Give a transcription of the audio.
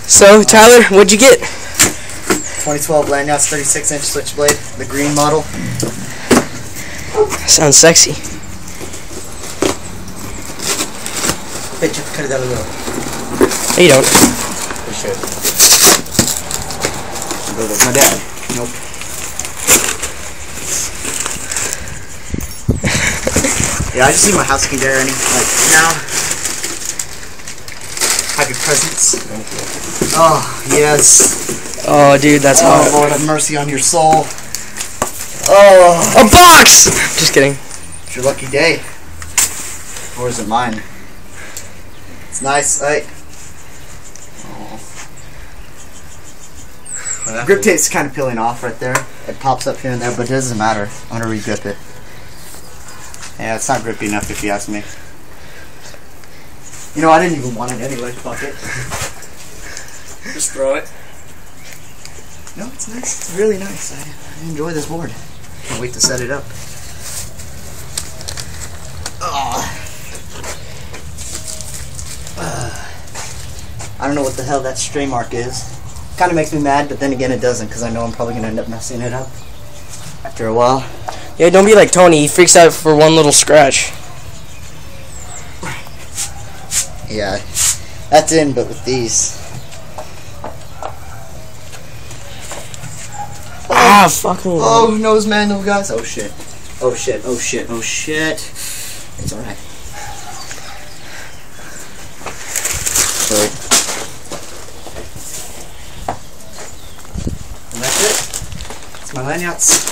So, Tyler, what'd you get? 2012 Landyachtz 36-inch Switchblade, the green model. Sounds sexy. Bitch, you have to cut it down the middle. No, you don't. We should. Oh, there's my dad. Nope. Yeah, I just need my house key there, Ernie. Like, now. Happy presents. Oh, yes. Oh, dude, that's hot. Oh, Lord, have mercy on your soul. Oh. A box! Just kidding. It's your lucky day. Or is it mine? It's nice. The grip tape's kind of peeling off right there. It pops up here and there, but it doesn't matter. I'm going to re-grip it. Yeah, it's not grippy enough if you ask me. You know, I didn't even want it anyway. Fuck it. Just throw it. No, it's nice. It's really nice. I enjoy this board. Can't wait to set it up. I don't know what the hell that stray mark is. Kind of makes me mad, but then again it doesn't, because I know I'm probably going to end up messing it up after a while. Yeah, don't be like Tony. He freaks out for one little scratch. Yeah, that's in, but with these. Ah, fucking. Oh, nose manual, guys. Oh, shit. Oh, shit. Oh, shit. Oh, shit. It's alright. Sorry. And that's it. It's my Landyachtz.